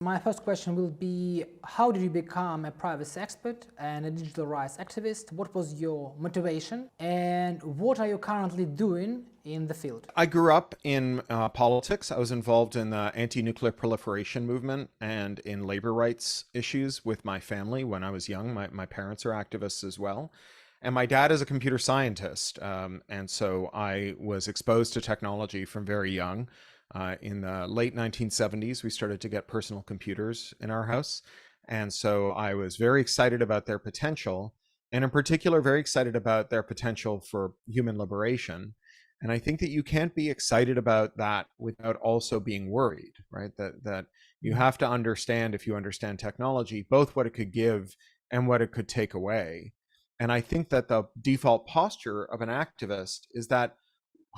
My first question will be, how did you become a privacy expert and a digital rights activist? What was your motivation and what are you currently doing in the field? I grew up in politics. I was involved in the anti-nuclear proliferation movement and in labor rights issues with my family when I was young. My parents are activists as well. And my dad is a computer scientist. And so I was exposed to technology from very young. In the late 1970s, we started to get personal computers in our house. And so I was very excited about their potential, and in particular, very excited about their potential for human liberation. And I think that you can't be excited about that without also being worried, right? That you have to understand, if you understand technology, both what it could give and what it could take away. And I think that the default posture of an activist is that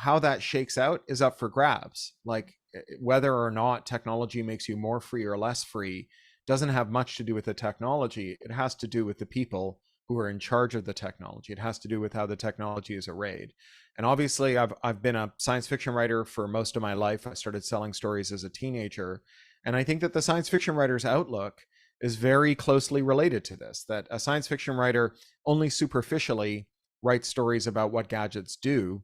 how that shakes out is up for grabs. Like whether or not technology makes you more free or less free doesn't have much to do with the technology. It has to do with the people who are in charge of the technology. It has to do with how the technology is arrayed. And obviously I've been a science fiction writer for most of my life. I started selling stories as a teenager. And I think that the science fiction writer's outlook is very closely related to this, that a science fiction writer only superficially writes stories about what gadgets do.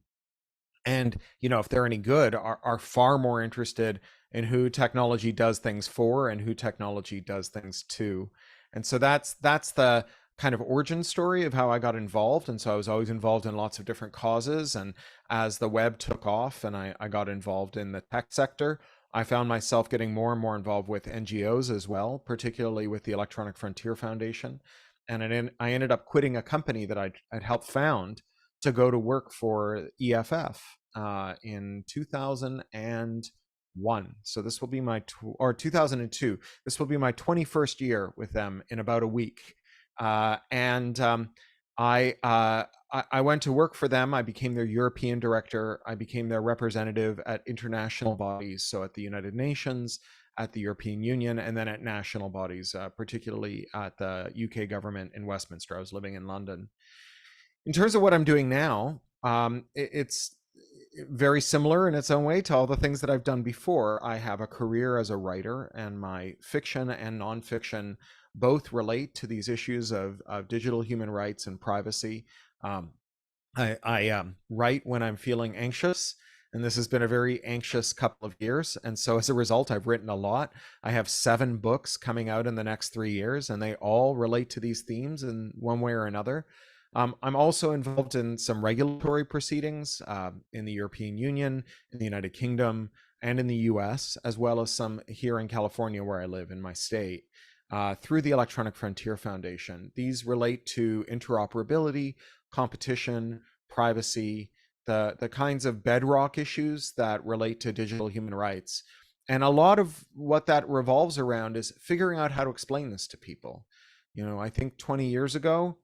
And, you know, if they're any good, are far more interested in who technology does things for and who technology does things to. And so that's the kind of origin story of how I got involved. And so I was always involved in lots of different causes. And as the web took off and I got involved in the tech sector, I found myself getting more and more involved with NGOs as well, particularly with the Electronic Frontier Foundation. And I ended up quitting a company that I'd helped found to go to work for EFF in 2001. So this will be my 2002. This will be my 21st year with them in about a week. I went to work for them. I became their European director. I became their representative at international bodies, so at the United Nations, at the European Union, and then at national bodies, particularly at the UK government in Westminster. I was living in London. In terms of what I'm doing now, it's very similar in its own way to all the things that I've done before. I have a career as a writer, and my fiction and nonfiction both relate to these issues of digital human rights and privacy. I write when I'm feeling anxious, and this has been a very anxious couple of years. And so as a result, I've written a lot. I have 7 books coming out in the next 3 years, and they all relate to these themes in one way or another. I'm also involved in some regulatory proceedings in the European Union, in the United Kingdom, and in the US, as well as some here in California where I live in my state, through the Electronic Frontier Foundation. These relate to interoperability, competition, privacy, the kinds of bedrock issues that relate to digital human rights. And a lot of what that revolves around is figuring out how to explain this to people. You know, I think 20 years ago,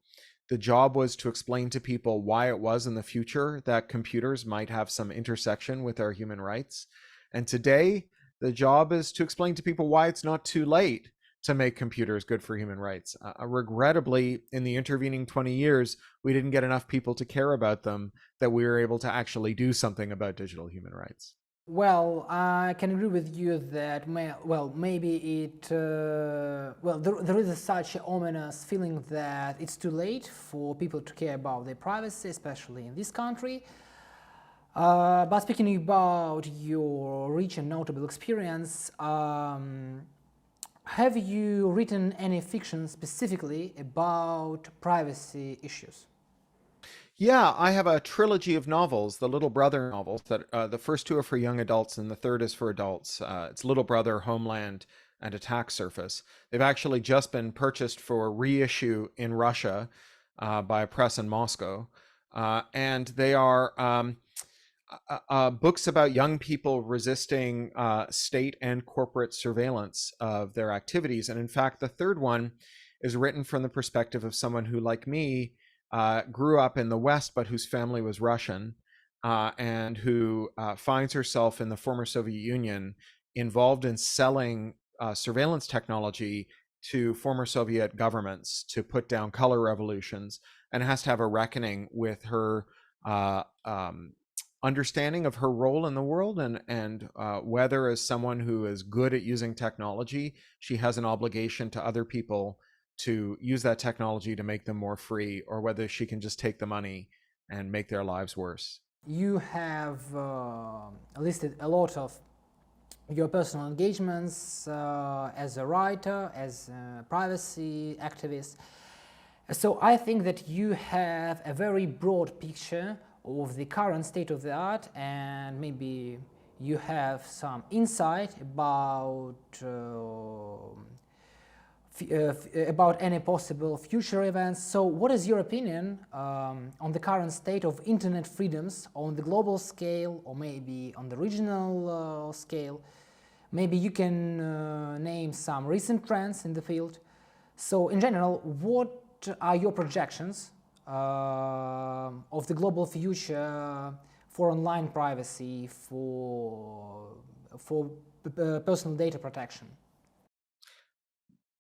the job was to explain to people why it was in the future that computers might have some intersection with our human rights. And today, the job is to explain to people why it's not too late to make computers good for human rights. Regrettably, in the intervening 20 years, we didn't get enough people to care about them that we were able to actually do something about digital human rights. Well, I can agree with you that maybe there is such an ominous feeling that it's too late for people to care about their privacy, especially in this country. But speaking about your rich and notable experience, have you written any fiction specifically about privacy issues? Yeah, I have a trilogy of novels, the Little Brother novels, that the first 2 are for young adults and the third is for adults. It's Little Brother, Homeland, and Attack Surface. They've actually just been purchased for reissue in Russia by a press in Moscow. And they are books about young people resisting state and corporate surveillance of their activities. And in fact, the third one is written from the perspective of someone who, like me, grew up in the West, but whose family was Russian, and who finds herself in the former Soviet Union involved in selling surveillance technology to former Soviet governments to put down color revolutions, and has to have a reckoning with her understanding of her role in the world, and whether, as someone who is good at using technology, she has an obligation to other people to use that technology to make them more free, or whether she can just take the money and make their lives worse. You have listed a lot of your personal engagements as a writer, as a privacy activist. So I think that you have a very broad picture of the current state of the art, and maybe you have some insight about any possible future events. So what is your opinion on the current state of internet freedoms on the global scale, or maybe on the regional scale? Maybe you can name some recent trends in the field. So in general, what are your projections of the global future for online privacy, for personal data protection?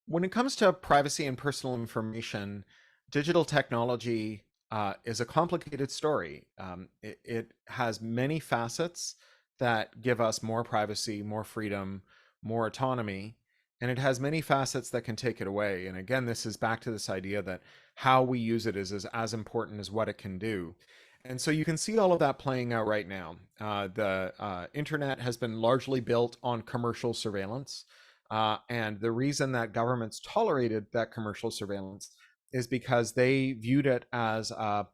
When it comes to privacy and personal information, digital technology is a complicated story. It has many facets that give us more privacy, more freedom, more autonomy, and it has many facets that can take it away. And again, this is back to this idea that how we use it is as important as what it can do. And so you can see all of that playing out right now. The internet has been largely built on commercial surveillance. And the reason that governments tolerated that commercial surveillance is because they viewed it as a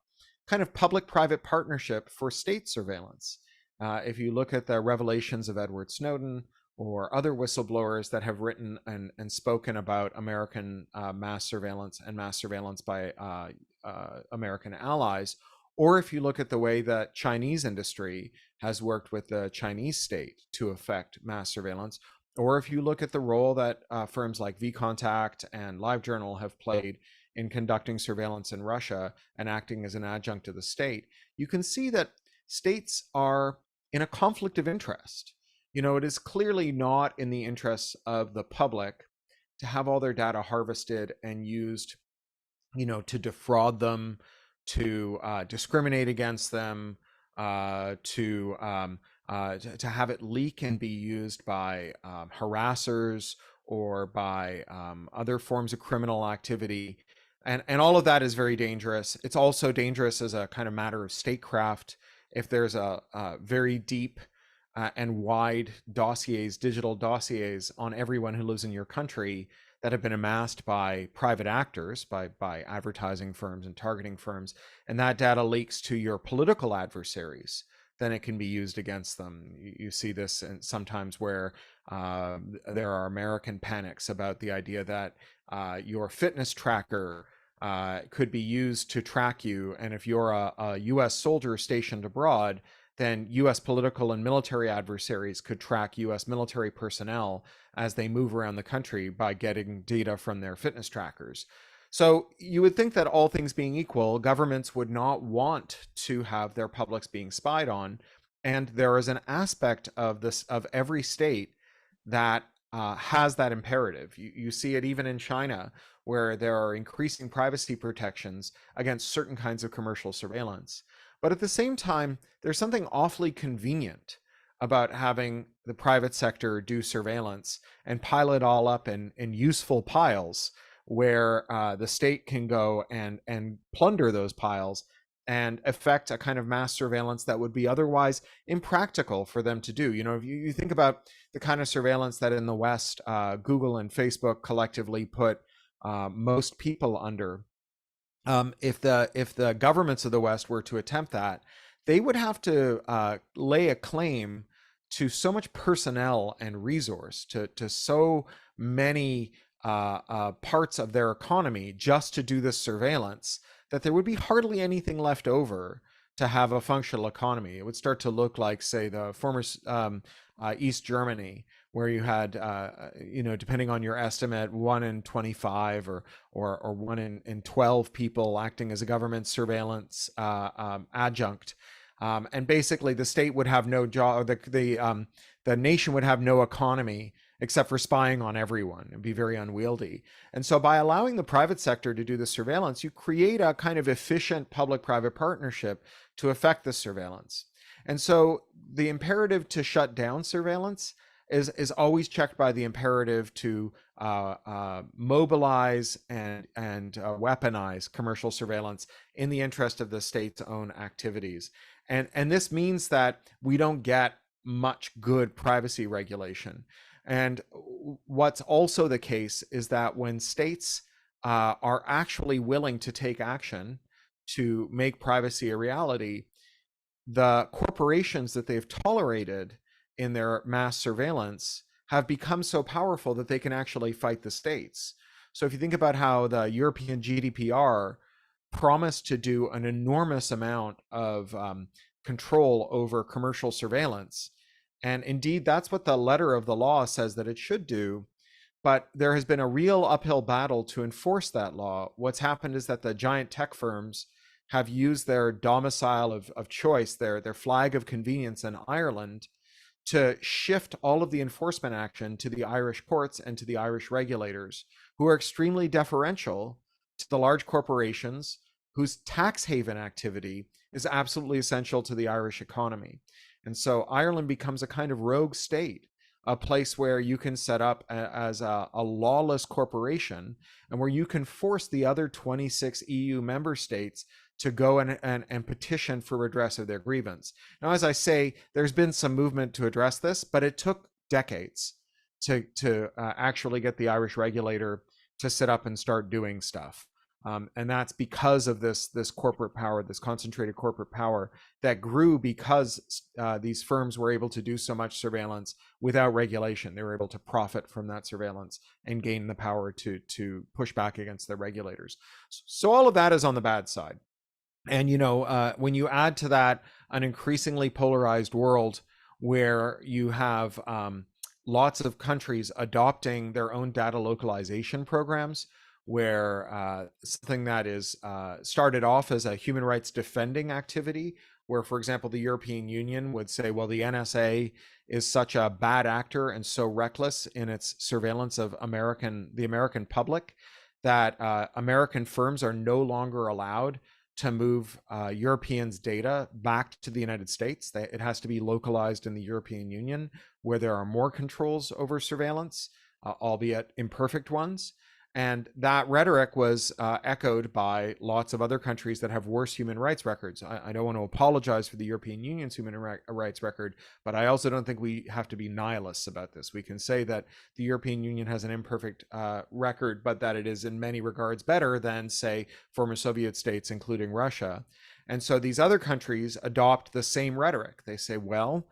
kind of public-private partnership for state surveillance. If you look at the revelations of Edward Snowden or other whistleblowers that have written and spoken about American mass surveillance and mass surveillance by American allies, or if you look at the way that Chinese industry has worked with the Chinese state to effect mass surveillance, or if you look at the role that firms like vContact and LiveJournal have played in conducting surveillance in Russia and acting as an adjunct to the state, you can see that states are in a conflict of interest. You know, it is clearly not in the interests of the public to have all their data harvested and used, you know, to defraud them, to discriminate against them, to have it leak and be used by harassers or by other forms of criminal activity. And all of that is very dangerous. It's also dangerous as a kind of matter of statecraft. If there's a very deep and wide dossiers, digital dossiers on everyone who lives in your country that have been amassed by private actors, by advertising firms and targeting firms, and that data leaks to your political adversaries, then it can be used against them. You see this sometimes where there are American panics about the idea that your fitness tracker could be used to track you, and if you're a US soldier stationed abroad, then US political and military adversaries could track US military personnel as they move around the country by getting data from their fitness trackers. So you would think that, all things being equal, governments would not want to have their publics being spied on. And there is an aspect of this, of every state, that has that imperative. You see it even in China, where there are increasing privacy protections against certain kinds of commercial surveillance. But at the same time, there's something awfully convenient about having the private sector do surveillance and pile it all up in useful piles, where the state can go and plunder those piles and effect a kind of mass surveillance that would be otherwise impractical for them to do. You know, if you think about the kind of surveillance that in the West, Google and Facebook collectively put most people under, if the governments of the West were to attempt that, they would have to lay a claim to so much personnel and resource, to so many parts of their economy just to do this surveillance, that there would be hardly anything left over to have a functional economy. It would start to look like, say, the former East Germany, where you had, you know, depending on your estimate, 1 in 25 or 1 in 12 people acting as a government surveillance adjunct. And basically the state would have no job, the nation would have no economy except for spying on everyone. It'd be very unwieldy. And so by allowing the private sector to do the surveillance, you create a kind of efficient public-private partnership to effect the surveillance. And so the imperative to shut down surveillance is always checked by the imperative to mobilize and weaponize commercial surveillance in the interest of the state's own activities. And this means that we don't get much good privacy regulation. And what's also the case is that when states are actually willing to take action to make privacy a reality, the corporations that they've tolerated in their mass surveillance have become so powerful that they can actually fight the states. So if you think about how the European GDPR promised to do an enormous amount of control over commercial surveillance, and indeed that's what the letter of the law says that it should do, but there has been a real uphill battle to enforce that law. What's happened is that the giant tech firms have used their domicile of choice, their flag of convenience in Ireland, to shift all of the enforcement action to the Irish courts and to the Irish regulators, who are extremely deferential to the large corporations whose tax haven activity is absolutely essential to the Irish economy. And so Ireland becomes a kind of rogue state, a place where you can set up as a lawless corporation, and where you can force the other 26 EU member states to go and petition for redress of their grievance. Now, as I say, there's been some movement to address this, but it took decades to actually get the Irish regulator to sit up and start doing stuff. And that's because of this corporate power, this concentrated corporate power that grew because these firms were able to do so much surveillance without regulation. They were able to profit from that surveillance and gain the power to push back against their regulators. So all of that is on the bad side. And, when you add to that an increasingly polarized world where you have lots of countries adopting their own data localization programs, where something that is started off as a human rights defending activity, where, for example, the European Union would say, well, the NSA is such a bad actor and so reckless in its surveillance of the American public that American firms are no longer allowed to move Europeans' data back to the United States. It has to be localized in the European Union, where there are more controls over surveillance, albeit imperfect ones. And that rhetoric was echoed by lots of other countries that have worse human rights records. I don't want to apologize for the European Union's human rights record, but I also don't think we have to be nihilists about this. We can say that the European Union has an imperfect record, but that it is in many regards better than, say, former Soviet states, including Russia. And so these other countries adopt the same rhetoric. They say, well,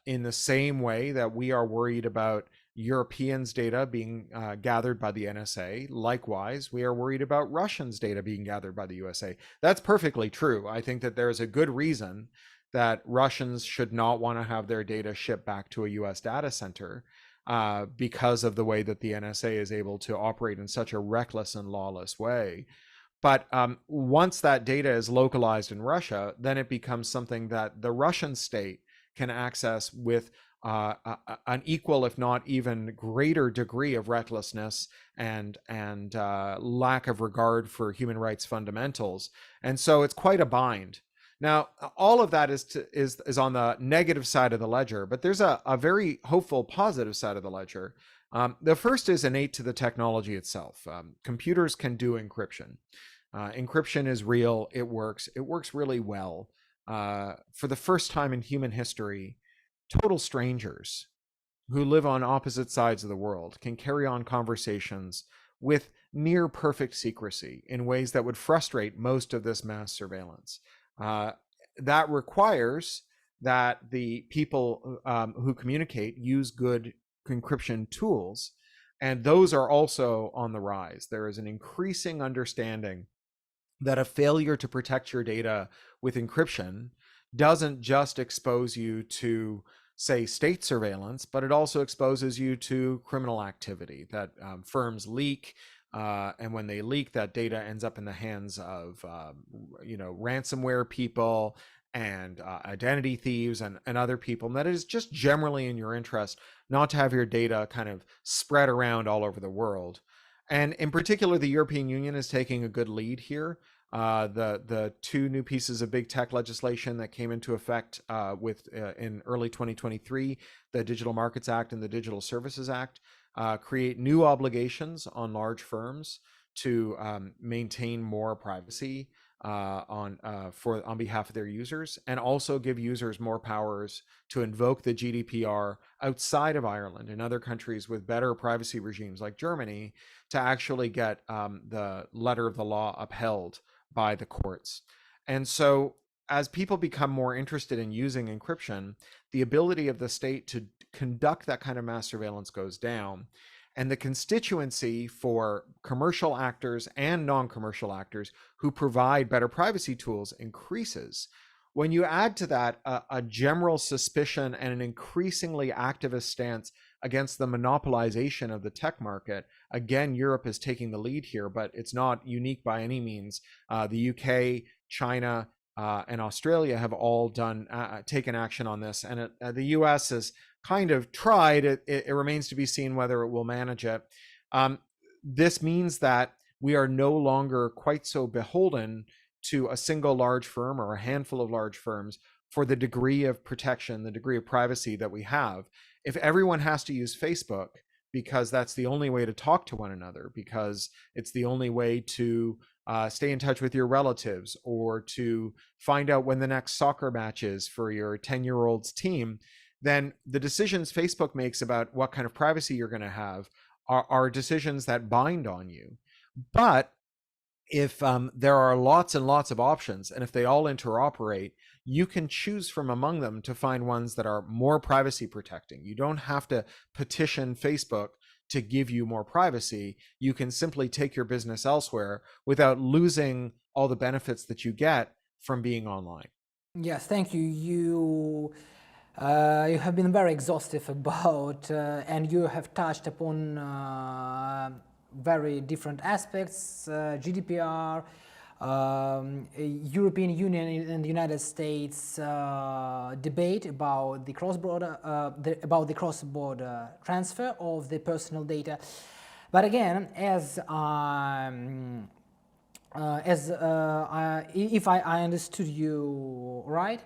in the same way that we are worried about Europeans' data being gathered by the NSA, likewise, we are worried about Russians' data being gathered by the USA. That's perfectly true. I think that there is a good reason that Russians should not want to have their data shipped back to a US data center because of the way that the NSA is able to operate in such a reckless and lawless way. But once that data is localized in Russia, then it becomes something that the Russian state can access with an equal, if not even greater, degree of recklessness and lack of regard for human rights fundamentals. And so it's quite a bind. Now, all of that is on the negative side of the ledger, but there's a very hopeful positive side of the ledger. The first is innate to the technology itself. Computers can do encryption. Encryption is real. It works really well. For the first time in human history, total strangers who live on opposite sides of the world can carry on conversations with near perfect secrecy in ways that would frustrate most of this mass surveillance. That requires that the people who communicate use good encryption tools, and those are also on the rise. There is an increasing understanding that a failure to protect your data with encryption doesn't just expose you to, say, state surveillance, but it also exposes you to criminal activity that firms leak. And when they leak, that data ends up in the hands of, ransomware people and identity thieves and other people. And that is just generally in your interest not to have your data kind of spread around all over the world. And in particular, the European Union is taking a good lead here. The two new pieces of big tech legislation that came into effect in early 2023, the Digital Markets Act and the Digital Services Act, create new obligations on large firms to maintain more privacy on behalf of their users, and also give users more powers to invoke the GDPR outside of Ireland and other countries with better privacy regimes like Germany to actually get the letter of the law upheld by the courts. And so as people become more interested in using encryption, the ability of the state to conduct that kind of mass surveillance goes down. And the constituency for commercial actors and non-commercial actors who provide better privacy tools increases. When you add to that a general suspicion and an increasingly activist stance against the monopolization of the tech market, again, Europe is taking the lead here, but it's not unique by any means. The UK, China, and Australia have all taken action on this, and the US has kind of tried. It remains to be seen whether it will manage it. This means that we are no longer quite so beholden to a single large firm or a handful of large firms for the degree of protection, the degree of privacy that we have. If everyone has to use Facebook because that's the only way to talk to one another, because it's the only way to stay in touch with your relatives or to find out when the next soccer match is for your 10-year-old's team, then the decisions Facebook makes about what kind of privacy you're going to have are decisions that bind on you. But if there are lots and lots of options, and if they all interoperate, you can choose from among them to find ones that are more privacy protecting. You don't have to petition Facebook to give you more privacy. You can simply take your business elsewhere without losing all the benefits that you get from being online. Yes, thank you. You have been very exhaustive about, and you have touched upon very different aspects, GDPR, European Union and the United States debate about the cross-border transfer of the personal data. But again, if I understood you right,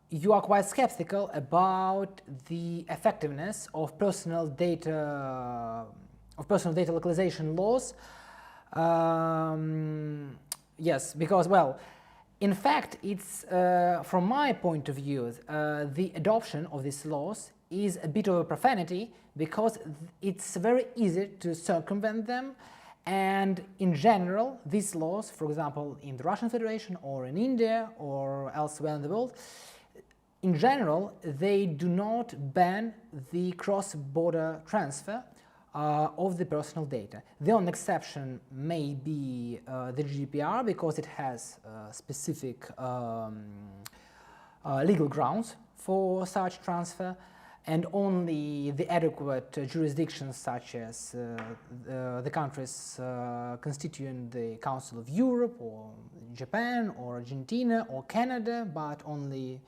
you are quite skeptical about the effectiveness of personal data localization laws. Yes, because, well, in fact, it's from my point of view, the adoption of these laws is a bit of a profanity because it's very easy to circumvent them. And in general, these laws, for example, in the Russian Federation or in India or elsewhere in the world, in general, they do not ban the cross-border transfer of the personal data. The only exception may be the GDPR, because it has specific legal grounds for such transfer, and only the adequate jurisdictions such as the countries constituent the Council of Europe or Japan or Argentina or Canada, but only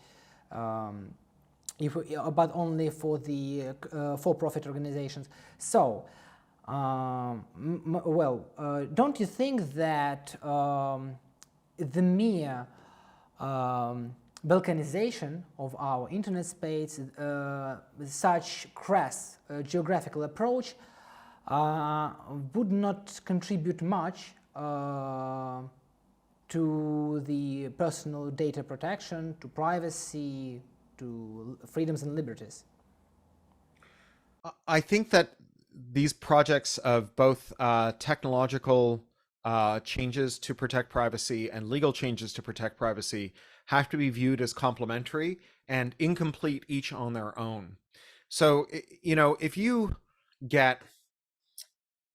for the for-profit organizations. So, don't you think that the mere balkanization of our internet space, with such crass geographical approach, would not contribute much to the personal data protection, to privacy, to freedoms and liberties? I think that these projects of both technological changes to protect privacy and legal changes to protect privacy have to be viewed as complementary and incomplete each on their own. So, if you get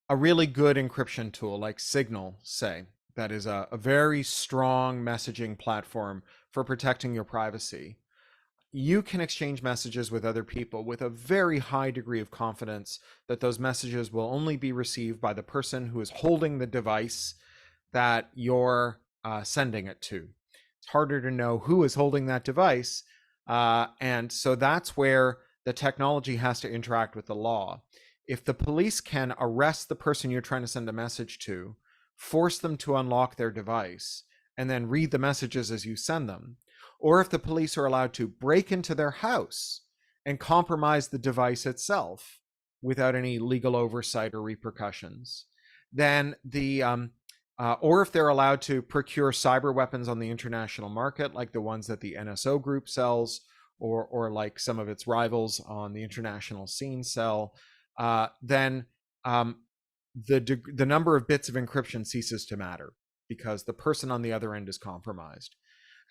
a really good encryption tool like Signal, say, that is a very strong messaging platform for protecting your privacy, you can exchange messages with other people with a very high degree of confidence that those messages will only be received by the person who is holding the device that you're sending it to. It's harder to know who is holding that device, and so that's where the technology has to interact with the law. If the police can arrest the person you're trying to send a message to force them to unlock their device, and then read the messages as you send them, or if the police are allowed to break into their house and compromise the device itself without any legal oversight or repercussions, then or if they're allowed to procure cyber weapons on the international market, like the ones that the NSO group sells, or like some of its rivals on the international scene sell, then the number of bits of encryption ceases to matter because the person on the other end is compromised.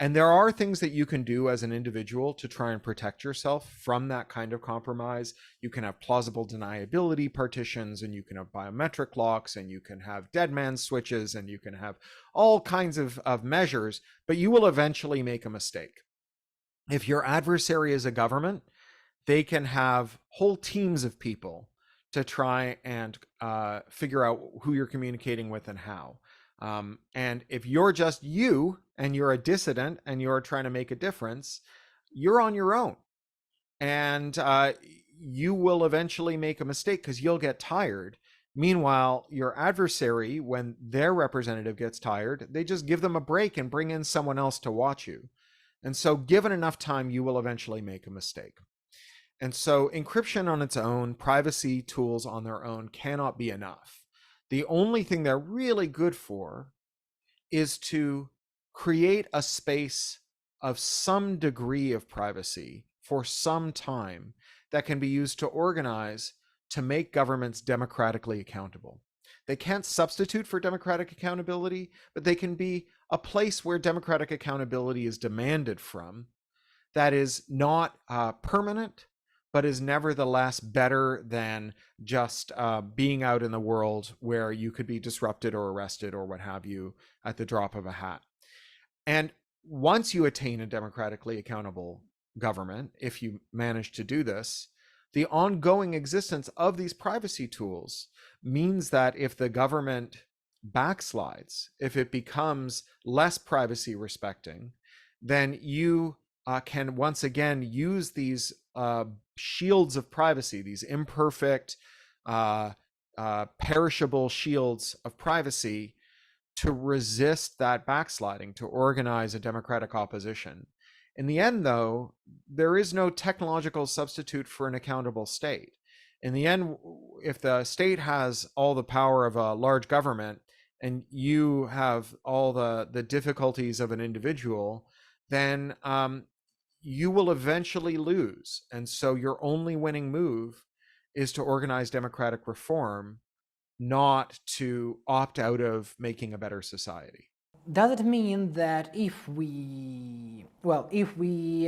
And there are things that you can do as an individual to try and protect yourself from that kind of compromise. You can have plausible deniability partitions, and you can have biometric locks, and you can have dead man switches, and you can have all kinds of measures, but you will eventually make a mistake. If your adversary is a government, they can have whole teams of people to try and figure out who you're communicating with and how. And if you're just you and you're a dissident and you're trying to make a difference, you're on your own. And you will eventually make a mistake because you'll get tired. Meanwhile, your adversary, when their representative gets tired, they just give them a break and bring in someone else to watch you. And so given enough time, you will eventually make a mistake. And so encryption on its own, privacy tools on their own cannot be enough. The only thing they're really good for is to create a space of some degree of privacy for some time that can be used to organize to make governments democratically accountable. They can't substitute for democratic accountability, but they can be a place where democratic accountability is demanded from that is not permanent, but is nevertheless better than just being out in the world where you could be disrupted or arrested or what have you at the drop of a hat. And once you attain a democratically accountable government, if you manage to do this, the ongoing existence of these privacy tools means that if the government backslides, if it becomes less privacy respecting, then you can once again use these shields of privacy, these imperfect, perishable shields of privacy to resist that backsliding, to organize a democratic opposition. In the end, though, there is no technological substitute for an accountable state. In the end, if the state has all the power of a large government and you have all the difficulties of an individual, then you will eventually lose. And so your only winning move is to organize democratic reform, not to opt out of making a better society. Does it mean that if we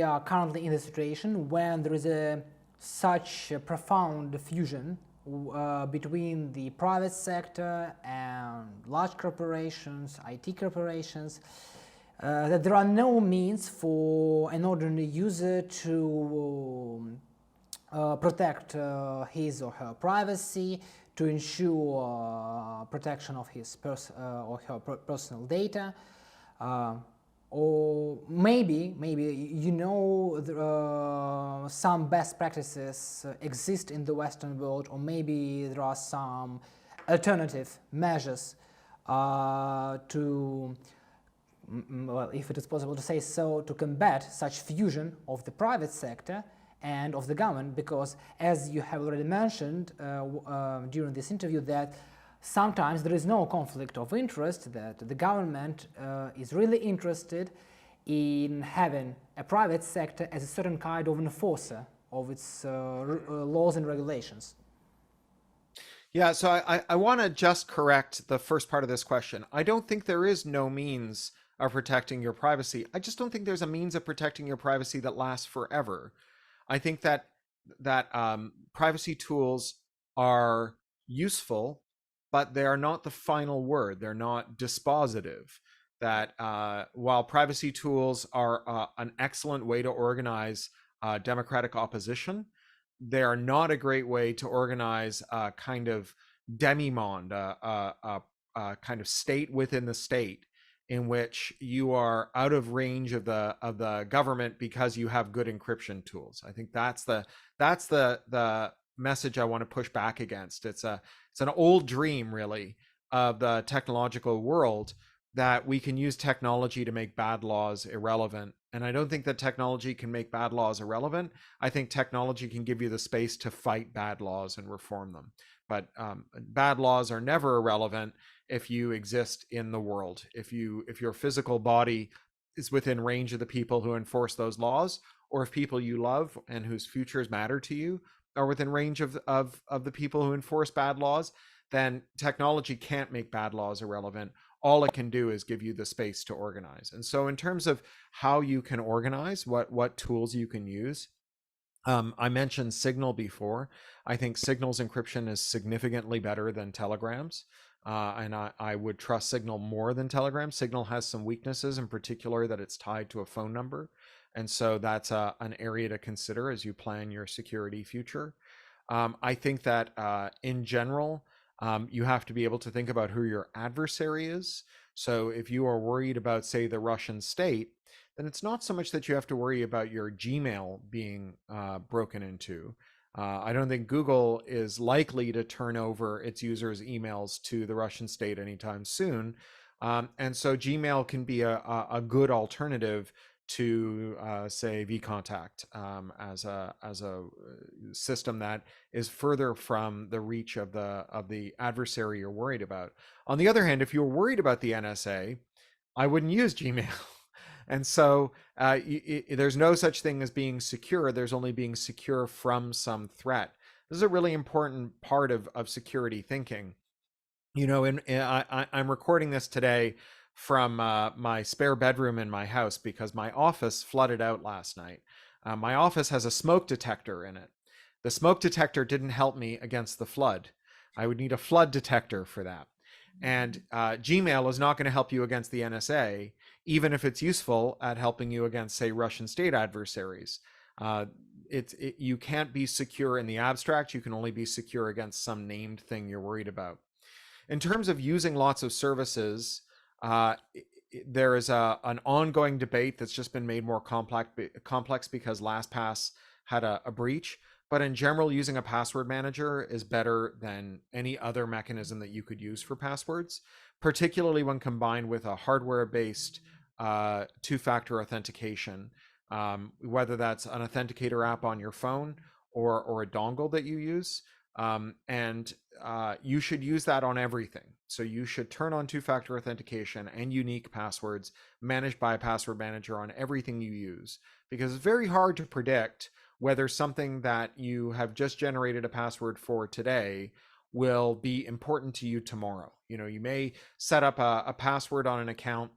are currently in a situation when there is such a profound fusion between the private sector and large corporations, IT corporations, that there are no means for an ordinary user to protect his or her privacy, to ensure protection of his or her personal data, or maybe some best practices exist in the Western world, or maybe there are some alternative measures to, well, if it is possible to say so, to combat such fusion of the private sector and of the government, because as you have already mentioned during this interview, that sometimes there is no conflict of interest, that the government is really interested in having a private sector as a certain kind of enforcer of its laws and regulations. Yeah, so I want to just correct the first part of this question. I don't think there is no means of protecting your privacy. I just don't think there's a means of protecting your privacy that lasts forever. I think that privacy tools are useful, but they are not the final word. They're not dispositive. That while privacy tools are an excellent way to organize democratic opposition, they are not a great way to organize a kind of demi-monde, a kind of state within the state, in which you are out of range of the government because you have good encryption tools. I think that's the message I want to push back against. It's an old dream, really, of the technological world that we can use technology to make bad laws irrelevant. And I don't think that technology can make bad laws irrelevant. I think technology can give you the space to fight bad laws and reform them. But bad laws are never irrelevant if you exist in the world. If your physical body is within range of the people who enforce those laws, or if people you love and whose futures matter to you are within range of the people who enforce bad laws, then technology can't make bad laws irrelevant. All it can do is give you the space to organize. And so in terms of how you can organize, what tools you can use, I mentioned Signal before. I think Signal's encryption is significantly better than Telegram's. And I would trust Signal more than Telegram. Signal has some weaknesses, in particular that it's tied to a phone number. And so that's an area to consider as you plan your security future. I think that in general, you have to be able to think about who your adversary is. So if you are worried about, say, the Russian state, then it's not so much that you have to worry about your Gmail being broken into. I don't think Google is likely to turn over its users' emails to the Russian state anytime soon. And so Gmail can be a good alternative to say vContact as a system that is further from the reach of the adversary you're worried about. On the other hand, if you're worried about the NSA, I wouldn't use Gmail. And so there's no such thing as being secure. There's only being secure from some threat. This is a really important part of security thinking. You know, I'm recording this today from my spare bedroom in my house because my office flooded out last night. My office has a smoke detector in it. The smoke detector didn't help me against the flood. I would need a flood detector for that. And Gmail is not going to help you against the NSA, even if it's useful at helping you against, say, Russian state adversaries. You can't be secure in the abstract. You can only be secure against some named thing you're worried about. In terms of using lots of services, there is an ongoing debate that's just been made more complex because LastPass had a breach. But in general, using a password manager is better than any other mechanism that you could use for passwords, particularly when combined with a hardware-based two-factor authentication, whether that's an authenticator app on your phone or a dongle that you use. And you should use that on everything. So you should turn on two-factor authentication and unique passwords managed by a password manager on everything you use, because it's very hard to predict whether something that you have just generated a password for today will be important to you tomorrow. You know, you may set up a password on an account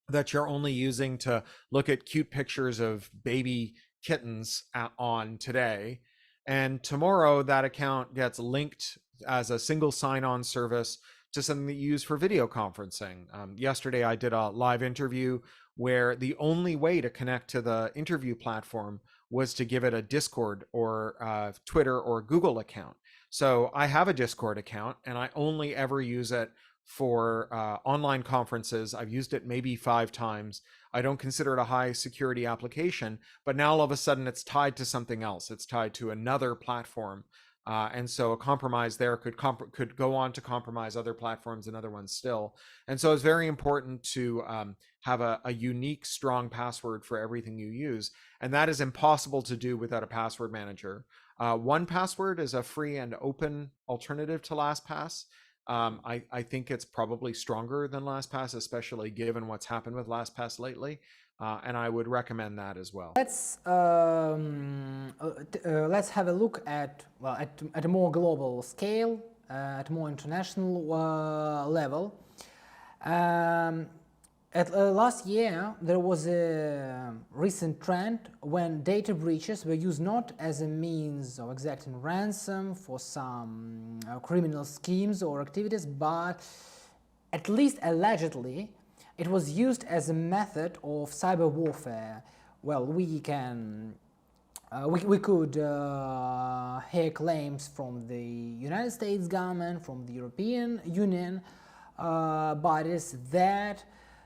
that you're only using to look at cute pictures of baby kittens on today. And tomorrow that account gets linked as a single sign-on service to something that you use for video conferencing. Yesterday I did a live interview where the only way to connect to the interview platform was to give it a Discord or Twitter or Google account. So I have a Discord account and I only ever use it for online conferences. I've used it maybe 5 times. I don't consider it a high security application, but now all of a sudden it's tied to something else. It's tied to another platform. And so a compromise there could go on to compromise other platforms and other ones still. And so it's very important to have a unique, strong password for everything you use. And that is impossible to do without a password manager. 1Password is a free and open alternative to LastPass. I think it's probably stronger than LastPass, especially given what's happened with LastPass lately. And I would recommend that as well. Let's have a look at a more global scale, at a more international level. Last year, there was a recent trend when data breaches were used not as a means of exacting ransom for some criminal schemes or activities, but at least allegedly, it was used as a method of cyber warfare. Well, we could hear claims from the United States government, from the European Union bodies that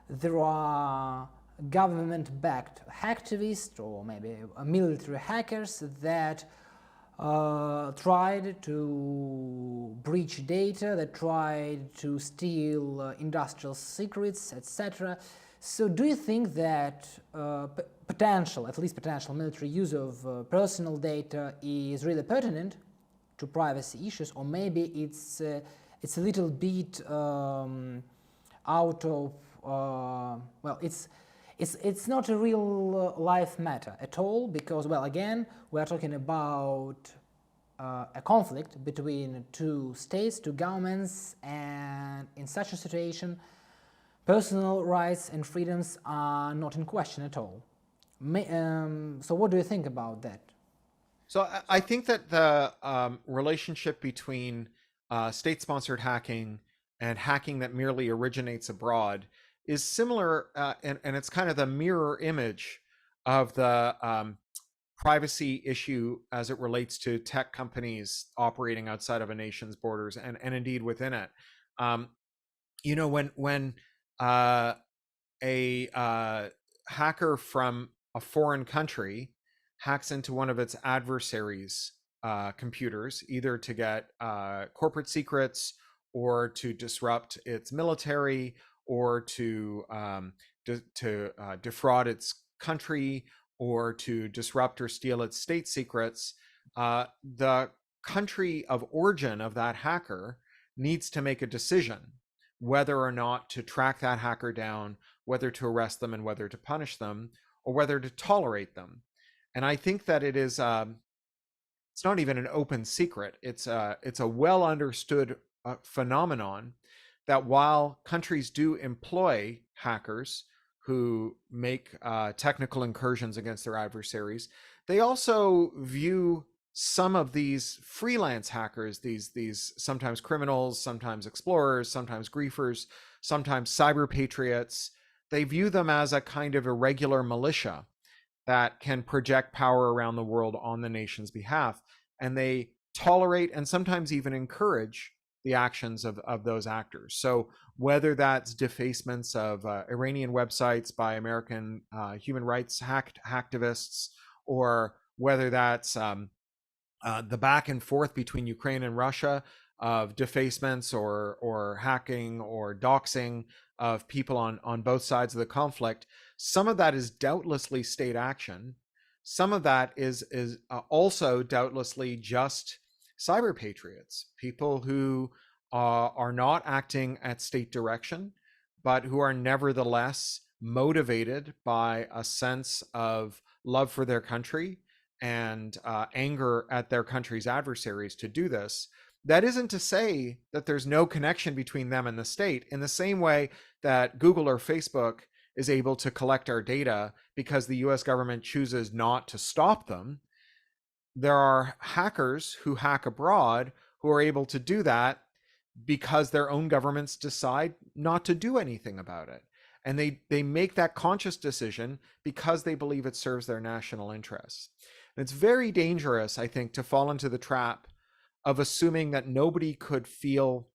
there are government-backed hacktivists or maybe military hackers that tried to breach data, that tried to steal industrial secrets, etc. So do you think that at least potential military use of personal data is really pertinent to privacy issues, or maybe it's a little bit out of, well, it's not a real life matter at all, because, well, again, we are talking about a conflict between two states, two governments, and in such a situation, personal rights and freedoms are not in question at all. So what do you think about that? So I think that the relationship between state-sponsored hacking and hacking that merely originates abroad is similar, and it's kind of the mirror image of the privacy issue as it relates to tech companies operating outside of a nation's borders and indeed within it. You know, when a hacker from a foreign country hacks into one of its adversaries' computers, either to get corporate secrets or to disrupt its military or to defraud its country or to disrupt or steal its state secrets, the country of origin of that hacker needs to make a decision whether or not to track that hacker down, whether to arrest them and whether to punish them, or whether to tolerate them. And I think that it is, it's not even an open secret. It's a well understood phenomenon that while countries do employ hackers who make technical incursions against their adversaries, they also view some of these freelance hackers, these sometimes criminals, sometimes explorers, sometimes griefers, sometimes cyber patriots, they view them as a kind of irregular militia that can project power around the world on the nation's behalf. And they tolerate and sometimes even encourage the actions of those actors. So whether that's defacements of Iranian websites by American human rights hacktivists, or whether that's the back and forth between Ukraine and Russia of defacements or hacking or doxing of people on both sides of the conflict, some of that is doubtlessly state action. Some of that is also doubtlessly just cyber patriots, people who are not acting at state direction, but who are nevertheless motivated by a sense of love for their country and anger at their country's adversaries to do this. That isn't to say that there's no connection between them and the state, in the same way that Google or Facebook is able to collect our data because the US government chooses not to stop them. There are hackers who hack abroad who are able to do that because their own governments decide not to do anything about it. And they make that conscious decision because they believe it serves their national interests. And it's very dangerous, I think, to fall into the trap of assuming that nobody could feel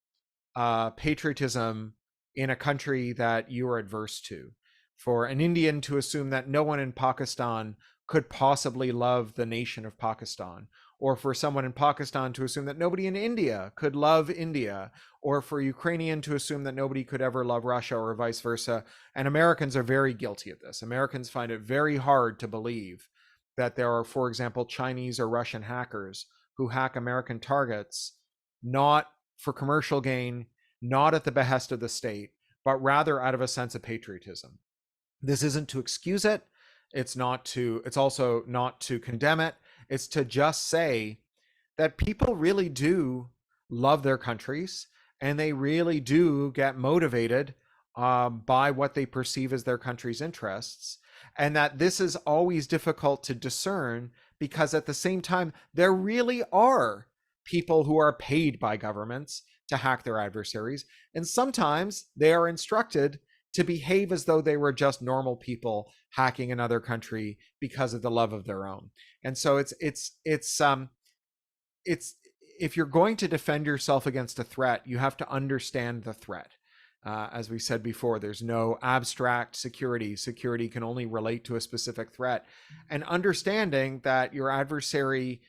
patriotism in a country that you are adverse to. For an Indian to assume that no one in Pakistan could possibly love the nation of Pakistan, or for someone in Pakistan to assume that nobody in India could love India, or for a Ukrainian to assume that nobody could ever love Russia, or vice versa. And Americans are very guilty of this. Americans find it very hard to believe that there are, for example, Chinese or Russian hackers who hack American targets, not for commercial gain, not at the behest of the state, but rather out of a sense of patriotism. This isn't to excuse it. It's also not to condemn it. It's to just say that people really do love their countries, and they really do get motivated by what they perceive as their country's interests, and that this is always difficult to discern because at the same time, there really are people who are paid by governments to hack their adversaries, and sometimes they are instructed to behave as though they were just normal people hacking another country because of the love of their own. And so it's if you're going to defend yourself against a threat, you have to understand the threat. As we said before, there's no abstract security. Security can only relate to a specific threat. And understanding that your adversary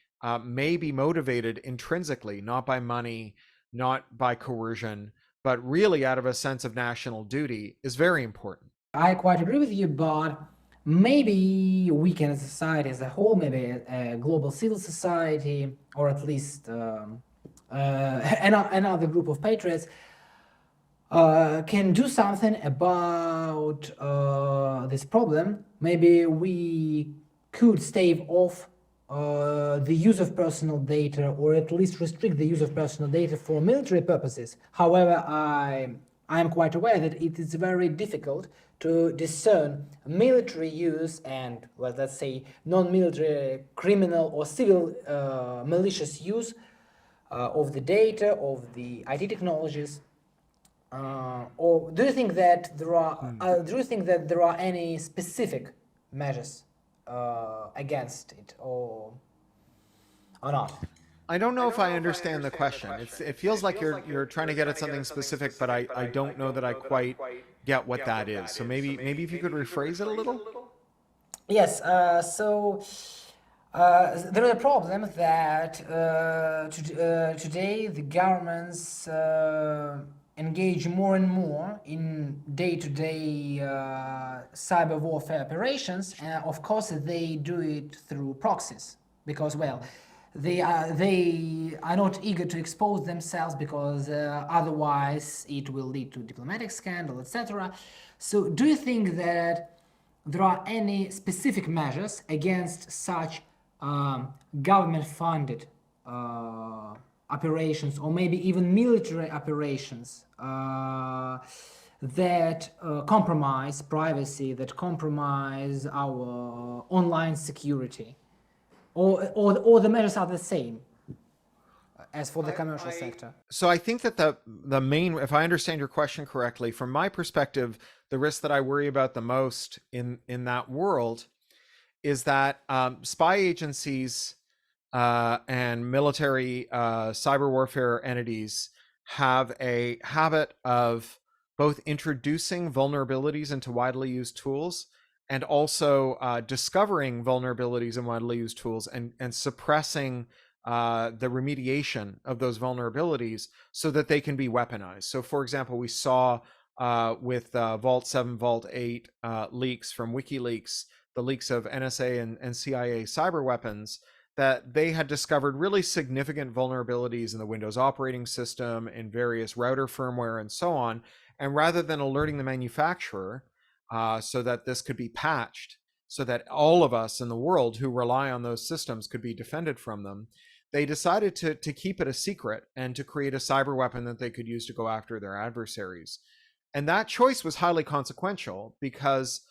may be motivated intrinsically, not by money, not by coercion, but really out of a sense of national duty, is very important. I quite agree with you, but maybe we can, as a society as a whole, maybe a global civil society, or at least another group of patriots, can do something about this problem. Maybe we could stave off the use of personal data, or at least restrict the use of personal data for military purposes. However, I am quite aware that it is very difficult to discern military use and, well, let's say, non-military criminal or civil malicious use of the data, of the IT technologies. Or do you think that there are any specific measures against it, or not? I don't know if I understand the question. It feels like you're trying to get at something specific, but I don't know that I quite get what that is. So maybe if you could rephrase it a little. Yes. So there is a problem that today the governments engage more and more in day-to-day cyber warfare operations. Of course, they do it through proxies because, well, they are not eager to expose themselves because otherwise it will lead to diplomatic scandal, etc. So do you think that there are any specific measures against such government-funded operations, or maybe even military operations that compromise privacy, that compromise our online security? Or the measures are the same as for the commercial sector? So I think that the main, if I understand your question correctly, from my perspective, the risk that I worry about the most in that world is that spy agencies and military cyber warfare entities have a habit of both introducing vulnerabilities into widely used tools and also discovering vulnerabilities in widely used tools and suppressing the remediation of those vulnerabilities so that they can be weaponized. So for example, we saw with Vault 7, Vault 8 leaks from WikiLeaks, the leaks of NSA and CIA cyber weapons, that they had discovered really significant vulnerabilities in the Windows operating system, in various router firmware and so on. And rather than alerting the manufacturer so that this could be patched, so that all of us in the world who rely on those systems could be defended from them, they decided to keep it a secret and to create a cyber weapon that they could use to go after their adversaries. And that choice was highly consequential because,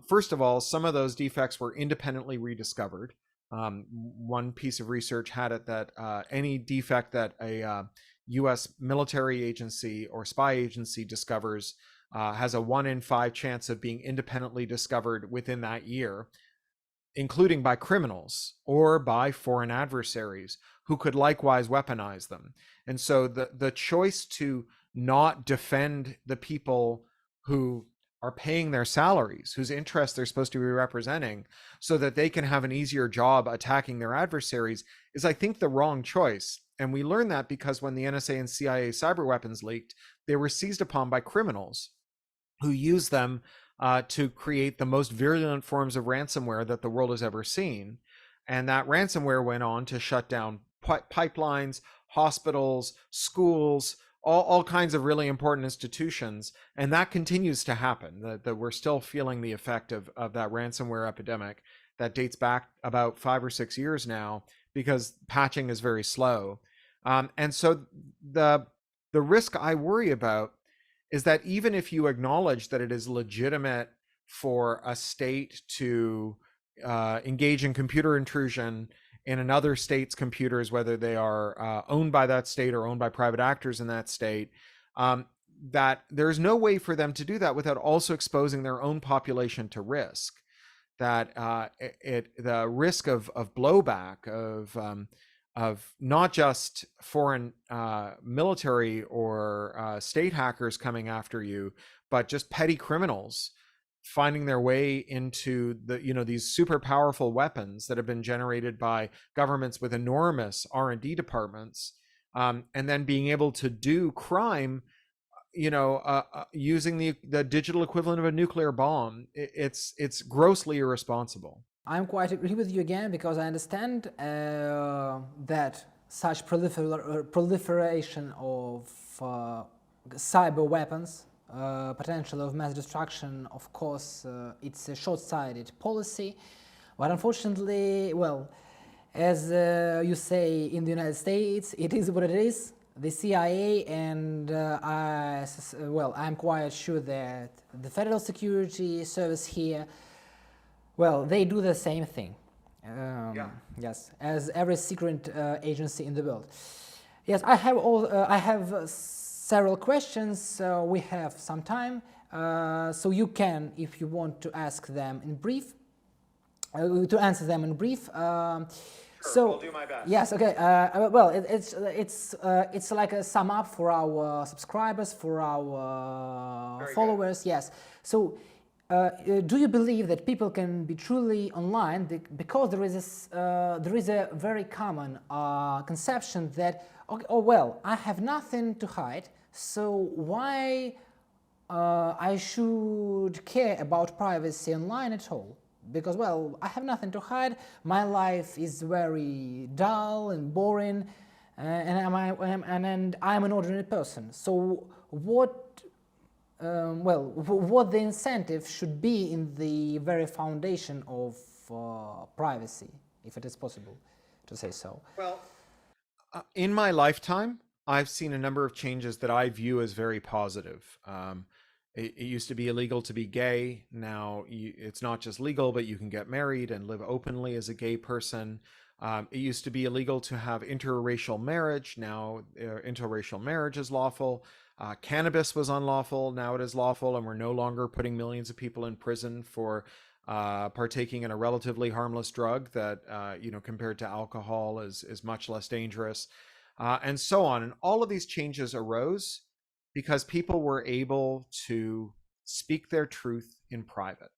first of all, some of those defects were independently rediscovered. One piece of research had it that any defect that a US military agency or spy agency discovers has a 1 in 5 chance of being independently discovered within that year, including by criminals or by foreign adversaries who could likewise weaponize them. And so the choice to not defend the people who are paying their salaries, whose interests they're supposed to be representing, so that they can have an easier job attacking their adversaries, is, I think, the wrong choice. And we learned that because when the NSA and CIA cyber weapons leaked, they were seized upon by criminals who used them to create the most virulent forms of ransomware that the world has ever seen. And that ransomware went on to shut down pipelines, hospitals, schools, all kinds of really important institutions. And that continues to happen, that we're still feeling the effect of that ransomware epidemic that dates back about 5 or 6 years now, because patching is very slow. And so the risk I worry about is that even if you acknowledge that it is legitimate for a state to engage in computer intrusion in another state's computers, whether they are owned by that state or owned by private actors in that state, that there's no way for them to do that without also exposing their own population to risk. That the risk of blowback, of not just foreign military or state hackers coming after you, but just petty criminals finding their way into the, you know, these super powerful weapons that have been generated by governments with enormous R&D departments, and then being able to do crime, you know, using the digital equivalent of a nuclear bomb. It's grossly irresponsible. I'm quite agree with you again, because I understand that such proliferation of cyber weapons, potential of mass destruction, of course, it's a short-sighted policy. But unfortunately, well, as you say in the United States, it is what it is. The CIA and I'm quite sure that the Federal Security Service here, well, they do the same thing. Yes, as every secret agency in the world. Yes, I have several questions. So we have some time, so you can, if you want to ask them in brief, to answer them in brief. So I'll do my best. Yes, okay. Well, it's like a sum up for our subscribers, for our Very followers. good. Yes. So, do you believe that people can be truly online? Because there is a very common conception that, okay, oh well, I have nothing to hide, so why I should care about privacy online at all? Because, well, I have nothing to hide, my life is very dull and boring, and I'm an ordinary person. So what, what the incentive should be in the very foundation of privacy, if it is possible to say so? Well, in my lifetime, I've seen a number of changes that I view as very positive. It used to be illegal to be gay. Now it's not just legal, but you can get married and live openly as a gay person. It used to be illegal to have interracial marriage. Now interracial marriage is lawful. Cannabis was unlawful. Now it is lawful, and we're no longer putting millions of people in prison for partaking in a relatively harmless drug that, compared to alcohol is much less dangerous, and so on. And all of these changes arose because people were able to speak their truth in private.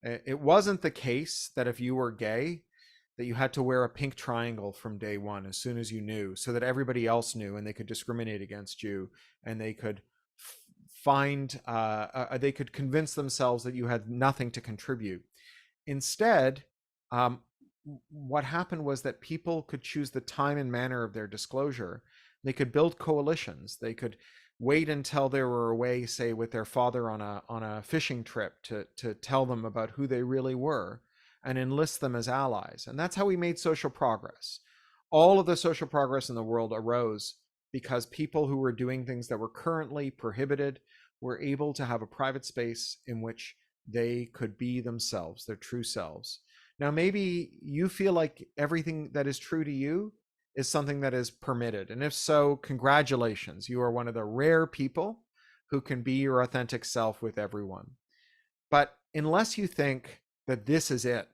It wasn't the case that if you were gay, that you had to wear a pink triangle from day one as soon as you knew, so that everybody else knew and they could discriminate against you, and they could they could convince themselves that you had nothing to contribute. Instead, what happened was that people could choose the time and manner of their disclosure. They could build coalitions. They could wait until they were away, say, with their father on a fishing trip to tell them about who they really were and enlist them as allies. And that's how we made social progress. All of the social progress in the world arose because people who were doing things that were currently prohibited were able to have a private space in which they could be themselves, their true selves. Now, maybe you feel like everything that is true to you is something that is permitted. And if so, congratulations. You are one of the rare people who can be your authentic self with everyone. But unless you think that this is it,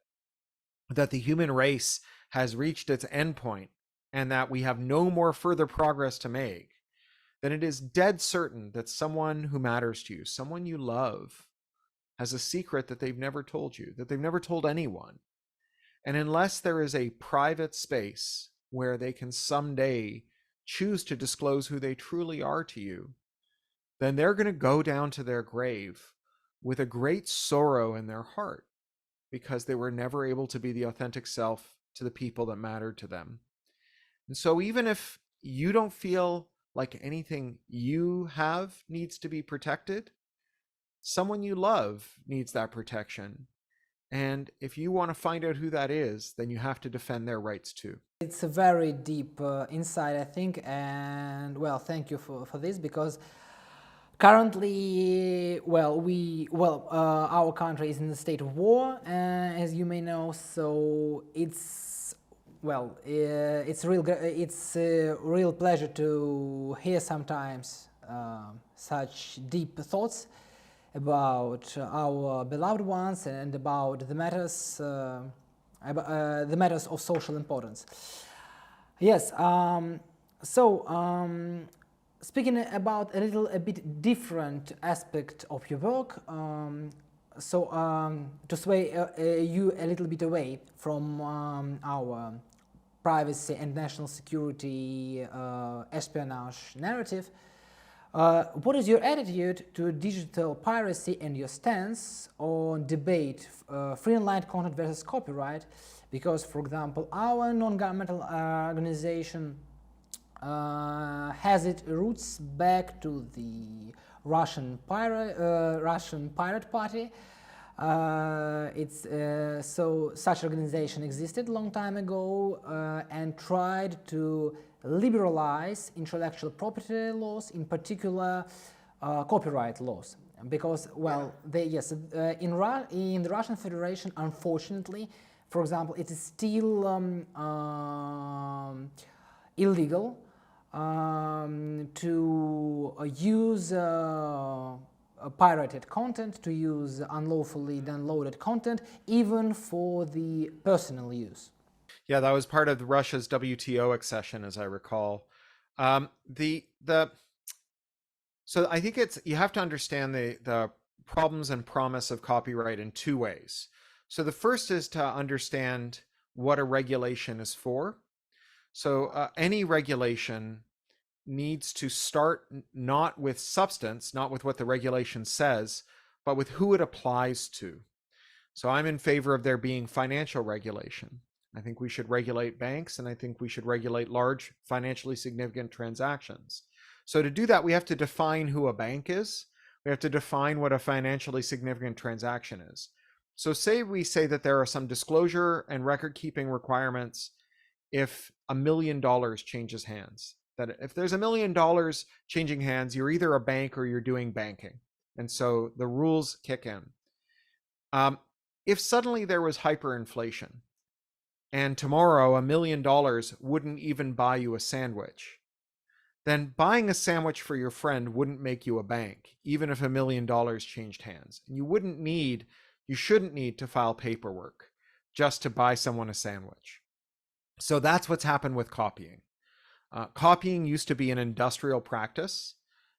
that the human race has reached its endpoint and that we have no more further progress to make, then it is dead certain that someone who matters to you, someone you love, has a secret that they've never told you, that they've never told anyone. And unless there is a private space where they can someday choose to disclose who they truly are to you, then they're going to go down to their grave with a great sorrow in their heart because they were never able to be the authentic self to the people that mattered to them. And so even if you don't feel like anything you have needs to be protected, someone you love needs that protection. And if you want to find out who that is, then you have to defend their rights too. It's a very deep insight, I think, and well, thank you for this, because currently, our country is in a state of war, as you may know. So it's a real pleasure to hear sometimes such deep thoughts about our beloved ones and about the matters of social importance. Yes. Speaking about a bit different aspect of your work, to sway you a little bit away from our privacy and national security espionage narrative, what is your attitude to digital piracy and your stance on debate free online content versus copyright? Because, for example, our non-governmental organization has its roots back to the Russian pirate party. So such organization existed a long time ago and tried to liberalize intellectual property laws, in particular copyright laws, because in the Russian Federation, unfortunately, for example, it is still illegal to use pirated content, to use unlawfully downloaded content, even for the personal use. Yeah, that was part of Russia's WTO accession, as I recall. So I think you have to understand the problems and promise of copyright in two ways. So the first is to understand what a regulation is for. So any regulation needs to start not with substance, not with what the regulation says, but with who it applies to. So I'm in favor of there being financial regulation. I think we should regulate banks, and I think we should regulate large financially significant transactions. So to do that, we have to define who a bank is. We have to define what a financially significant transaction is. So we say that there are some disclosure and record keeping requirements if $1 million changes hands. That if there's $1 million changing hands, you're either a bank or you're doing banking. And so the rules kick in. If suddenly there was hyperinflation and tomorrow $1 million wouldn't even buy you a sandwich, then buying a sandwich for your friend wouldn't make you a bank, even if $1 million changed hands. And you shouldn't need to file paperwork just to buy someone a sandwich. So that's what's happened with copying. Copying used to be an industrial practice.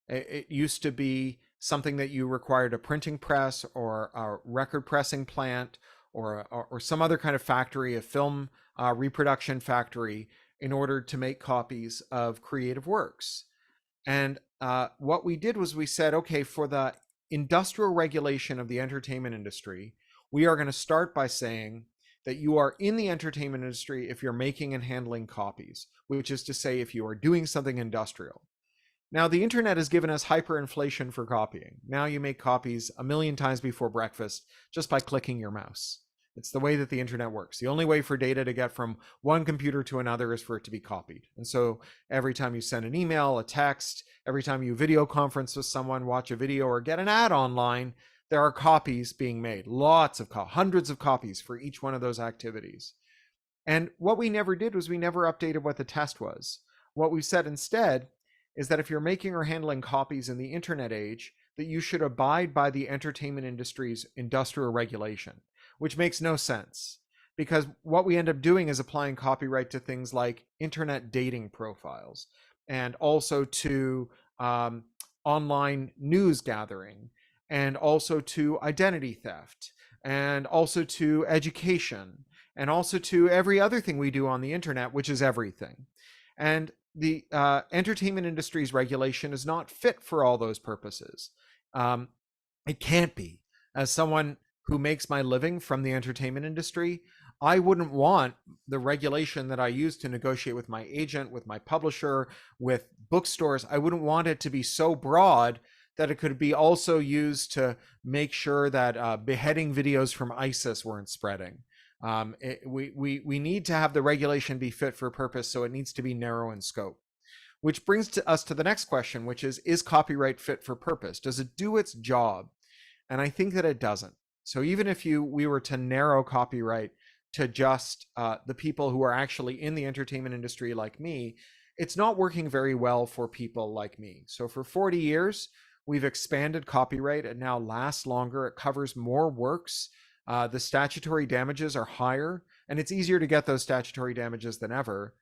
It used to be something that you required a printing press or a record pressing plant or some other kind of factory, a film reproduction factory, in order to make copies of creative works. And what we did was we said, okay, for the industrial regulation of the entertainment industry, we are going to start by saying that you are in the entertainment industry if you're making and handling copies, which is to say if you are doing something industrial. Now, the internet has given us hyperinflation for copying. Now you make copies 1 million times before breakfast just by clicking your mouse. It's the way that the internet works. The only way for data to get from one computer to another is for it to be copied. And so every time you send an email, a text, every time you video conference with someone, watch a video, or get an ad online, there are copies being made, hundreds of copies for each one of those activities. And what we never did was we never updated what the test was. What we said instead is that if you're making or handling copies in the internet age, that you should abide by the entertainment industry's industrial regulation, which makes no sense, because what we end up doing is applying copyright to things like internet dating profiles, and also to online news gathering, and also to identity theft, and also to education, and also to every other thing we do on the internet, which is everything. And the entertainment industry's regulation is not fit for all those purposes. It can't be. As someone who makes my living from the entertainment industry, I wouldn't want the regulation that I use to negotiate with my agent, with my publisher, with bookstores. I wouldn't want it to be so broad that it could be also used to make sure that beheading videos from ISIS weren't spreading. We need to have the regulation be fit for purpose, so it needs to be narrow in scope. Which brings us to the next question, which is copyright fit for purpose? Does it do its job? And I think that it doesn't. So even if we were to narrow copyright to just the people who are actually in the entertainment industry like me, it's not working very well for people like me. So for 40 years, we've expanded copyright. It now lasts longer. It covers more works. The statutory damages are higher, and it's easier to get those statutory damages than ever.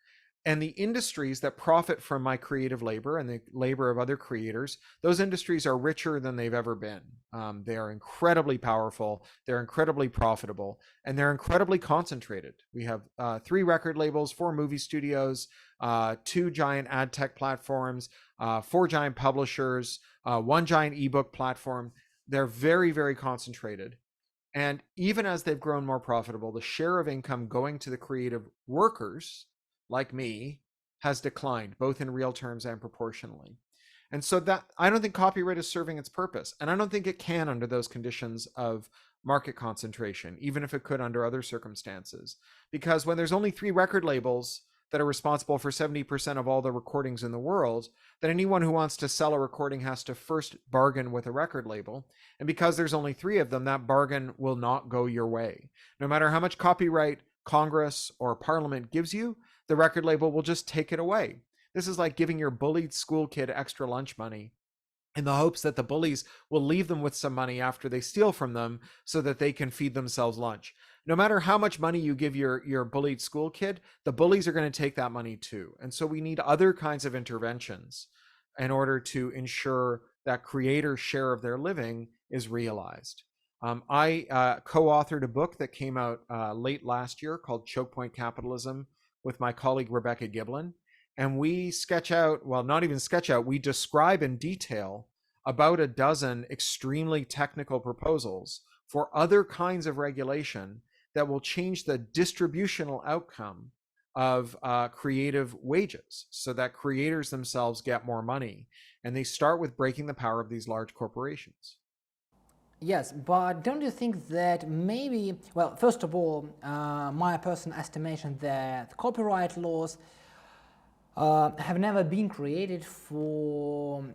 And the industries that profit from my creative labor and the labor of other creators, those industries are richer than they've ever been. They are incredibly powerful, they're incredibly profitable, and they're incredibly concentrated. We have 3 record labels, 4 movie studios, 2 giant ad tech platforms, 4 giant publishers, 1 giant ebook platform. They're very, very concentrated. And even as they've grown more profitable, the share of income going to the creative workers like me has declined, both in real terms and proportionally. And so that I don't think copyright is serving its purpose. And I don't think it can under those conditions of market concentration, even if it could under other circumstances. Because when there's only 3 record labels that are responsible for 70% of all the recordings in the world, then anyone who wants to sell a recording has to first bargain with a record label. And because there's only 3 of them, that bargain will not go your way. No matter how much copyright Congress or Parliament gives you, the record label will just take it away. This is like giving your bullied school kid extra lunch money in the hopes that the bullies will leave them with some money after they steal from them so that they can feed themselves lunch. No matter how much money you give your bullied school kid, the bullies are going to take that money too. And so we need other kinds of interventions in order to ensure that creators' share of their living is realized. I co-authored a book that came out late last year called Choke Point Capitalism with my colleague Rebecca Giblin. And we sketch out, well, not even sketch out, we describe in detail about a dozen extremely technical proposals for other kinds of regulation that will change the distributional outcome of creative wages so that creators themselves get more money. And they start with breaking the power of these large corporations. Yes, but don't you think that maybe, well, first of all, my personal estimation that copyright laws have never been created for,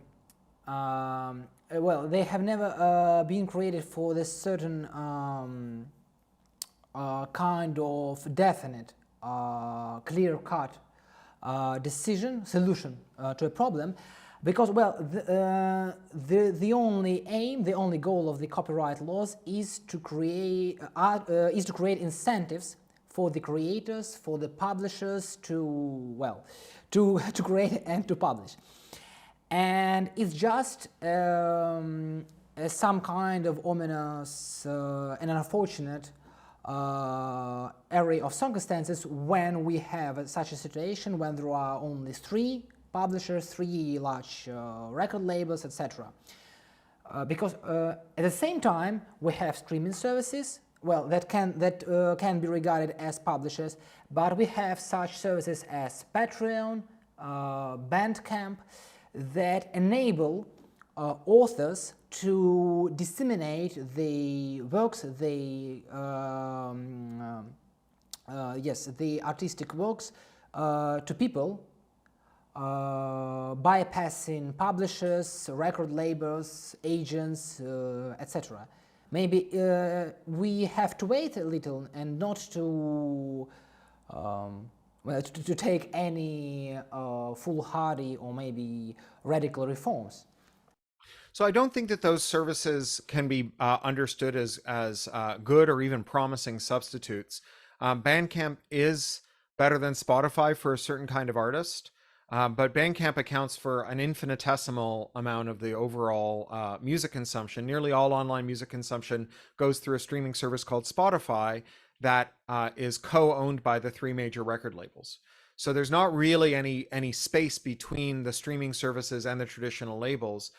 well, they have never been created for this certain kind of definite, clear-cut solution to a problem. Because, well, the only aim, the only goal of the copyright laws is to create incentives for the creators, for the publishers to, well, to create and to publish. And it's just some kind of ominous and unfortunate array of circumstances when we have such a situation, when there are only 3 publishers, 3 large record labels, etc. Because at the same time we have streaming services, well, that can be regarded as publishers, but we have such services as Patreon, Bandcamp, that enable authors to disseminate the works, the artistic works to people, bypassing publishers, record labels, agents, etc. Maybe we have to wait a little and not to to take any foolhardy or maybe radical reforms. So I don't think that those services can be understood as good or even promising substitutes. Bandcamp is better than Spotify for a certain kind of artist. But Bandcamp accounts for an infinitesimal amount of the overall music consumption. Nearly all online music consumption goes through a streaming service called Spotify that is co-owned by the 3 major record labels. So there's not really any space between the streaming services and the traditional labels.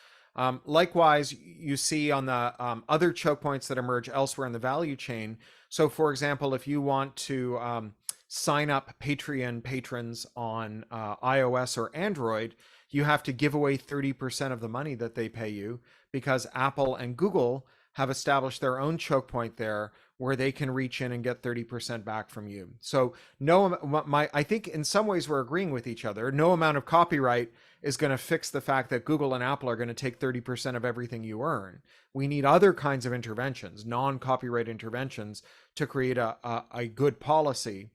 Likewise, you see on the other choke points that emerge elsewhere in the value chain. So for example, if you want to sign up Patreon patrons on iOS or Android, you have to give away 30% of the money that they pay you, because Apple and Google have established their own choke point there where they can reach in and get 30% back from you. So I think in some ways we're agreeing with each other. No amount of copyright is going to fix the fact that Google and Apple are going to take 30% of everything you earn. We need other kinds of interventions, non-copyright interventions, to create a good policy.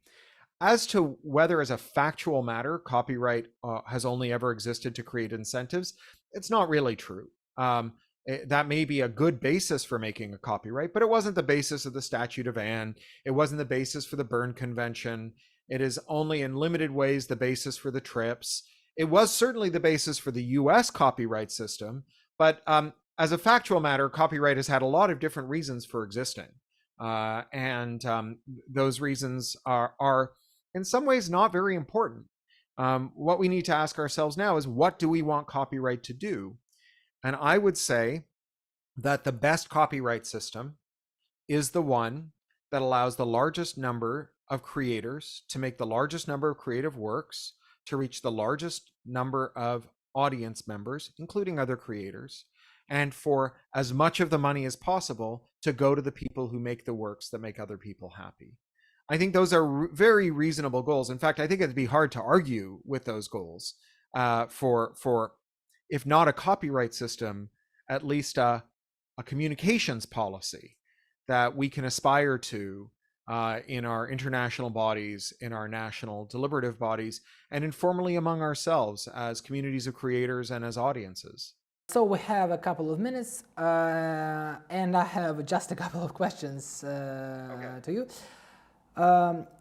As to whether as a factual matter, copyright has only ever existed to create incentives, it's not really true. That may be a good basis for making a copyright, but it wasn't the basis of the Statute of Anne. It wasn't the basis for the Berne Convention. It is only in limited ways the basis for the TRIPS. It was certainly the basis for the US copyright system, but as a factual matter, copyright has had a lot of different reasons for existing. And those reasons are in some ways not very important. What we need to ask ourselves now is, what do we want copyright to do? And I would say that the best copyright system is the one that allows the largest number of creators to make the largest number of creative works, to reach the largest number of audience members, including other creators, and for as much of the money as possible to go to the people who make the works that make other people happy. I think those are very reasonable goals. In fact, I think it'd be hard to argue with those goals for if not a copyright system, at least a communications policy that we can aspire to in our international bodies, in our national deliberative bodies, and informally among ourselves as communities of creators and as audiences. So we have a couple of minutes, and I have just a couple of questions to you.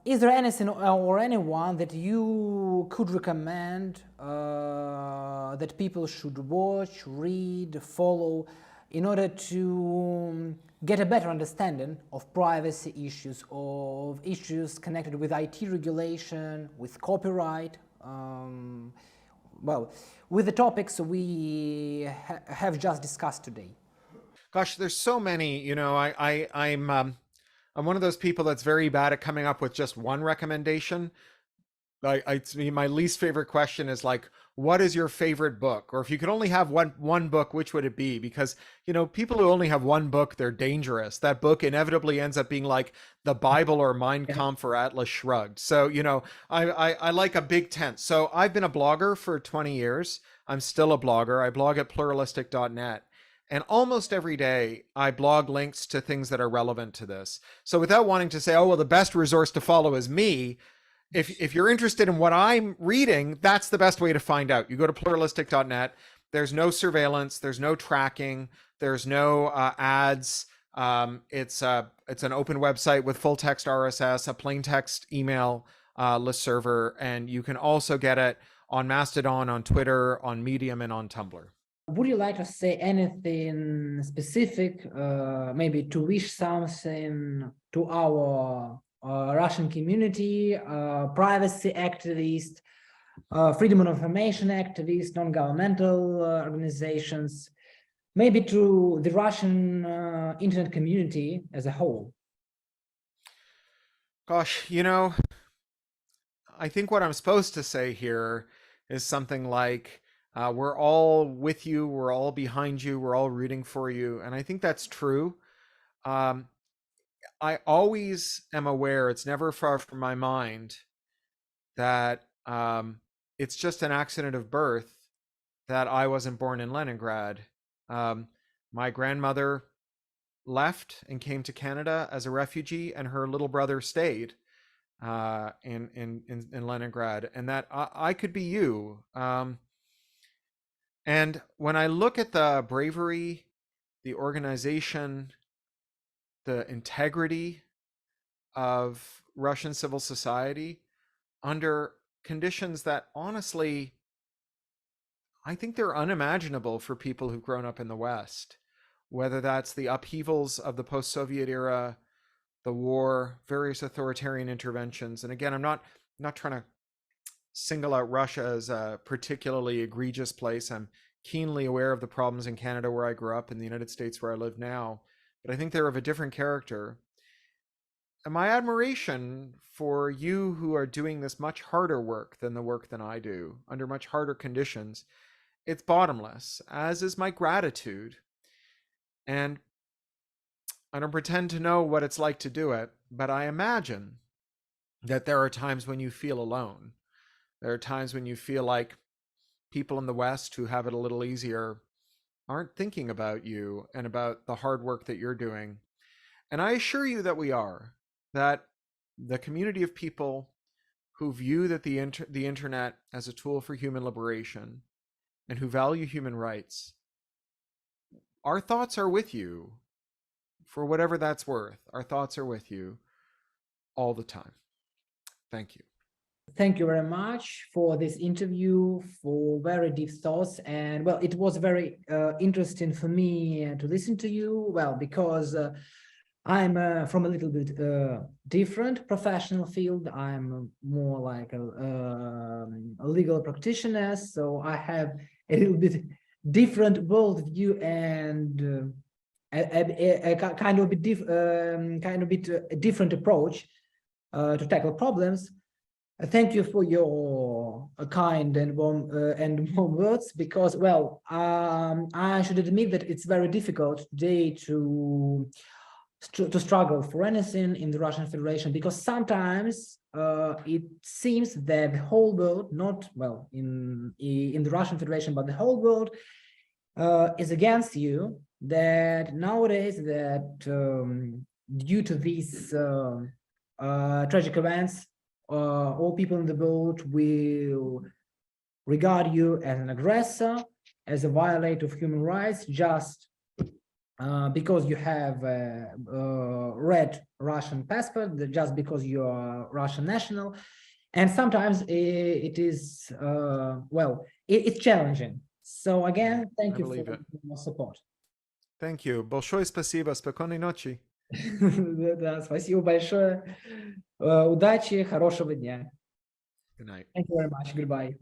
Is there anything or anyone that you could recommend that people should watch, read, follow in order to get a better understanding of privacy issues, of issues connected with IT regulation, with copyright, well, with the topics we have just discussed today? Gosh, there's so many. You know, I'm one of those people that's very bad at coming up with just one recommendation. My least favorite question is like, what is your favorite book? Or if you could only have one book, which would it be? Because, you know, people who only have one book, they're dangerous. That book inevitably ends up being like the Bible or Mein Kampf or Atlas Shrugged. So, you know, I like a big tent. So I've been a blogger for 20 years. I'm still a blogger. I blog at pluralistic.net. And almost every day I blog links to things that are relevant to this. So without wanting to say, oh, well, the best resource to follow is me, if you're interested in what I'm reading, that's the best way to find out. You go to pluralistic.net. There's no surveillance. There's no tracking. There's no ads. It's an open website with full text RSS, a plain text email list server, and you can also get it on Mastodon, on Twitter, on Medium, and on Tumblr. Would you like to say anything specific, maybe to wish something to our Russian community, privacy activists, freedom of information activists, non-governmental organizations, maybe to the Russian internet community as a whole? Gosh, you know, I think what I'm supposed to say here is something like, we're all with you, we're all behind you, we're all rooting for you. And I think that's true. I always am aware, it's never far from my mind, that it's just an accident of birth that I wasn't born in Leningrad. My grandmother left and came to Canada as a refugee, and her little brother stayed in Leningrad, and that I could be you. And when I look at the bravery, the organization, the integrity of Russian civil society under conditions that honestly, I think they're unimaginable for people who've grown up in the West, whether that's the upheavals of the post-Soviet era, the war, various authoritarian interventions. And again, I'm not trying to single out Russia as a particularly egregious place. I'm keenly aware of the problems in Canada where I grew up, in the United States where I live now, but I think they're of a different character. And my admiration for you who are doing this much harder work than I do, under much harder conditions, it's bottomless, as is my gratitude. And I don't pretend to know what it's like to do it, but I imagine that there are times when you feel alone. There are times when you feel like people in the West who have it a little easier aren't thinking about you and about the hard work that you're doing. And I assure you that we are, that the community of people who view that the internet as a tool for human liberation and who value human rights, our thoughts are with you. For whatever that's worth, our thoughts are with you all the time. Thank you. Thank you very much for this interview, for very deep thoughts. And well, it was very interesting for me to listen to you. Well, because I'm from a little bit different professional field. I'm more like a legal practitioner. So I have a little bit different worldview and a kind of a bit different approach to tackle problems. Thank you for your kind and warm words, because, well, I should admit that it's very difficult today to struggle for anything in the Russian Federation, because sometimes it seems that the whole world, not, well, in the Russian Federation, but the whole world is against you, that nowadays that due to these tragic events, all people in the world will regard you as an aggressor, as a violator of human rights, just because you have a red Russian passport, just because you are Russian national. And sometimes it is, well, it's challenging. So again, thank you for your support. Thank you. Большое спасибо. Спокойной ночи. Да, спасибо большое. Удачи, хорошего дня. Good night. Thank you very much. Goodbye.